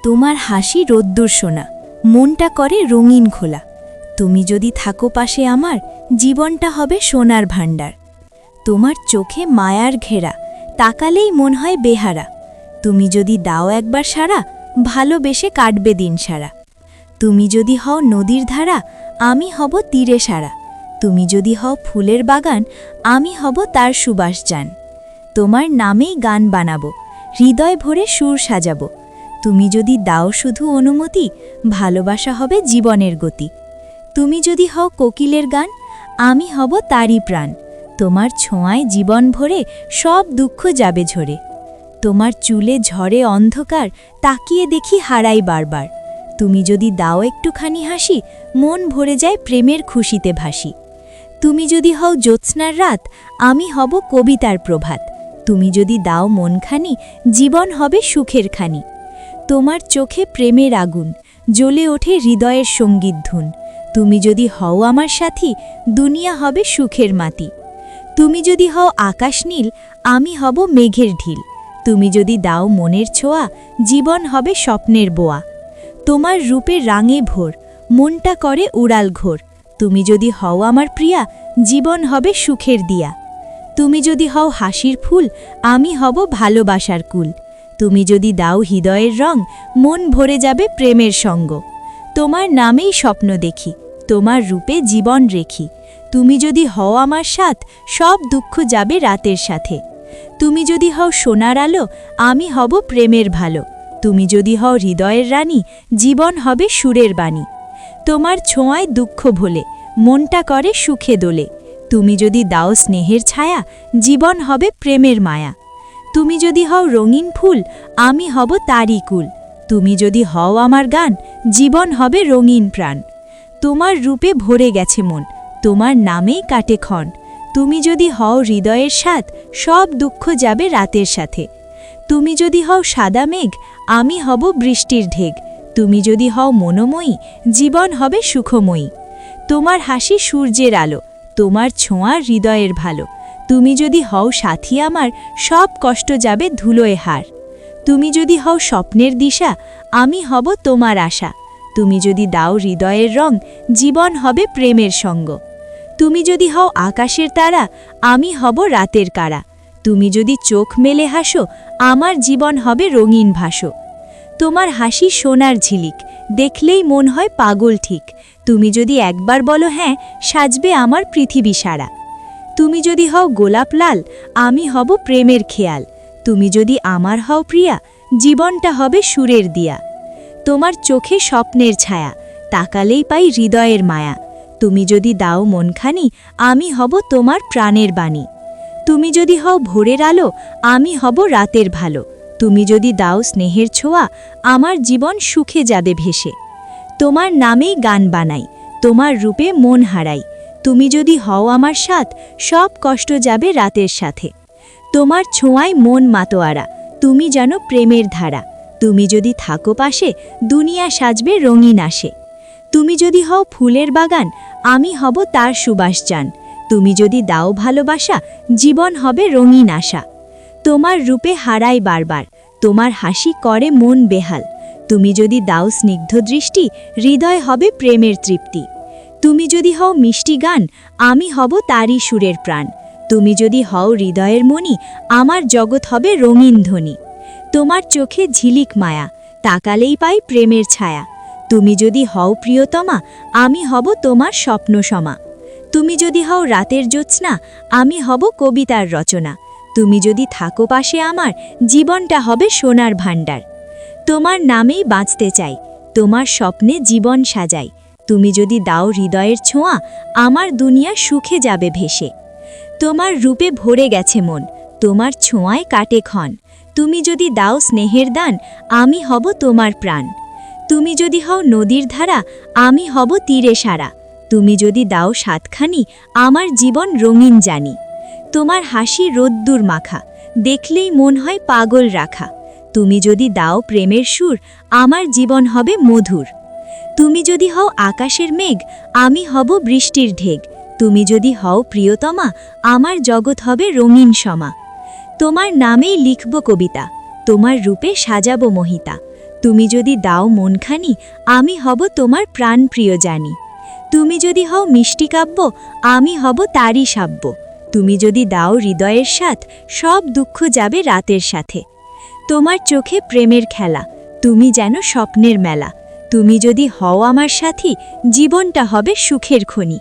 তোমার হাসি রোদ্দুর শোনা, মনটা করে রঙিন খোলা। তুমি যদি থাকো পাশে আমার, জীবনটা হবে সোনার ভাণ্ডার। তোমার চোখে মায়ার ঘেরা, তাকালেই মন হয় বেহারা। তুমি যদি দাও একবার সারা, ভালোবেসে কাটবে দিন সারা। তুমি যদি হও নদীর ধারা, আমি হব তীরে সারা। তুমি যদি হও ফুলের বাগান, আমি হব তার সুবাস যান। তোমার নামেই গান বানাবো, হৃদয় ভরে সুর সাজাবো। তুমি যদি দাও শুধু অনুমতি, ভালোবাসা হবে জীবনের গতি। তুমি যদি হও কোকিলের গান, আমি হব তারই প্রাণ। তোমার ছোঁয়ায় জীবন ভরে সব দুঃখ যাবে ঝরে। তোমার চুলে ঝরে অন্ধকার, তাকিয়ে দেখি হারাই বারবার। তুমি যদি দাও একটুখানি হাসি, মন ভরে যায় প্রেমের খুশিতে ভাসি। তুমি যদি হও জ্যোৎস্নার রাত, আমি হব কবিতার প্রভাত। তুমি যদি দাও মনখানি, জীবন হবে সুখের খানি। তোমার চোখে প্রেমের আগুন, জ্বলে ওঠে হৃদয়ের সঙ্গীত ধুন। তুমি যদি হও আমার সাথী, দুনিয়া হবে সুখের মাটি। তুমি যদি হও আকাশ নীল, আমি হব মেঘের ঢিল। তুমি যদি দাও মনের ছোঁয়া, জীবন হবে স্বপ্নের বোয়া। তোমার রূপে রাঙে ভোর, মনটা করে উড়াল ঘোর। তুমি যদি হও আমার প্রিয়া, জীবন হবে সুখের দিয়া। তুমি যদি হও হাসির ফুল, আমি হব ভালোবাসার কুল। তুমি যদি দাও হৃদয়ের রং, মন ভরে যাবে প্রেমের সঙ্গ। তোমার নামেই স্বপ্ন দেখি, তোমার রূপে জীবন রেখি। তুমি যদি হও আমার সাথ, সব দুঃখ যাবে রাতের সাথে। তুমি যদি হও সোনার আলো, আমি হব প্রেমের ভালো। তুমি যদি হও হৃদয়ের রানী, জীবন হবে সুরের বাণী। তোমার ছোঁয়ায় দুঃখ ভোলে, মনটা করে সুখে দোলে। তুমি যদি দাও স্নেহের ছায়া, জীবন হবে প্রেমের মায়া। তুমি যদি হও রঙিন ফুল, আমি হব তারই কুল। তুমি যদি হও আমার গান, জীবন হবে রঙিন প্রাণ। তোমার রূপে ভরে গেছে মন, তোমার নামেই কাটে ক্ষণ। তুমি যদি হও হৃদয়ের স্বাদ, সব দুঃখ যাবে রাতের সাথে। তুমি যদি হও সাদা মেঘ, আমি হব বৃষ্টির ঢেগ। তুমি যদি হও মনোময়ী, জীবন হবে সুখময়ী। তোমার হাসি সূর্যের আলো, তোমার ছোঁয়া হৃদয়ের ভালো। তুমি যদি হও সাথী আমার, সব কষ্ট যাবে ধুলোয় হার। তুমি যদি হও স্বপ্নের দিশা, আমি হব তোমার আশা। তুমি যদি দাও হৃদয়ের রং, জীবন হবে প্রেমের সঙ্গ। তুমি যদি হও আকাশের তারা, আমি হব রাতের কারা। তুমি যদি চোখ মেলে হাসো, আমার জীবন হবে রঙিন ভাসো। তোমার হাসি সোনার ঝিলিক, দেখলেই মন হয় পাগল ঠিক। তুমি যদি একবার বলো হ্যাঁ, সাজবে আমার পৃথিবী সারা। তুমি যদি হও গোলাপ লাল, আমি হব প্রেমের খেয়াল। তুমি যদি আমার হও প্রিয়া, জীবনটা হবে সুরের দিয়া। তোমার চোখে স্বপ্নের ছায়া, তাকালেই পাই হৃদয়ের মায়া। তুমি যদি দাও মনখানি, আমি হব তোমার প্রাণের বাণী। তুমি যদি হও ভোরের আলো, আমি হব রাতের ভালো। তুমি যদি দাও স্নেহের ছোঁয়া, আমার জীবন সুখে যাবে ভেসে। তোমার নামেই গান বানাই, তোমার রূপে মন হারাই। তুমি যদি হও আমার সাথ, সব কষ্ট যাবে রাতের সাথে। তোমার ছোঁয়ায় মন মাতোয়ারা, তুমি জানো প্রেমের ধারা। তুমি যদি থাকো পাশে, দুনিয়া সাজবে রঙিন আসে। তুমি যদি হও ফুলের বাগান, আমি হব তার সুবাস যান। তুমি যদি দাও ভালোবাসা, জীবন হবে রঙিন আশা। তোমার রূপে হারাই বারবার, তোমার হাসি করে মন বেহাল। তুমি যদি দাও স্নিগ্ধ দৃষ্টি, হৃদয় হবে প্রেমের তৃপ্তি। তুমি যদি হও মিষ্টি গান, আমি হব তারই সুরের প্রাণ। তুমি যদি হও হৃদয়ের মণি, আমার জগৎ হবে রঙিন ধ্বনি। তোমার চোখে ঝিলিক মায়া, তাকালেই পাই প্রেমের ছায়া। তুমি যদি হও প্রিয়তমা, আমি হব তোমার স্বপ্ন সমা। তুমি যদি হও রাতের জ্যোৎস্না, আমি হব কবিতার রচনা। তুমি যদি থাকো পাশে আমার, জীবনটা হবে সোনার ভাণ্ডার। তোমার নামেই বাঁচতে চাই, তোমার স্বপ্নে জীবন সাজাই। তুমি যদি দাও হৃদয়ের ছোঁয়া, আমার দুনিয়া সুখে যাবে ভেসে। তোমার রূপে ভরে গেছে মন, তোমার ছোঁয়ায় কাটে ক্ষণ। তুমি যদি দাও স্নেহের দান, আমি হব তোমার প্রাণ। তুমি যদি হও নদীর ধারা, আমি হব তীরে সারা। তুমি যদি দাও সাতখানি, আমার জীবন রঙিন জানি। তোমার হাসি রোদ্দুর মাখা, দেখলেই মন হয় পাগল রাখা। তুমি যদি দাও প্রেমের সুর, আমার জীবন হবে মধুর। তুমি যদি হও আকাশের মেঘ, আমি হব বৃষ্টির ঢেগ। তুমি যদি হও প্রিয়তমা, আমার জগৎ হবে রঙিন সমা। তোমার নামেই লিখব কবিতা, তোমার রূপে সাজাবো মহিতা। তুমি যদি দাও মনখানি আমি হব তোমার প্রাণপ্রিয় জানি। তুমি যদি হও মিষ্টি কাব্য আমি হব তারই সাব্য। তুমি যদি দাও হৃদয়ের স্বাদ সব দুঃখ যাবে রাতের সাথে। তোমার চোখে প্রেমের খেলা, তুমি যেন স্বপ্নের মেলা। তুমি যদি হও আমার সাথী জীবনটা হবে সুখের খনি।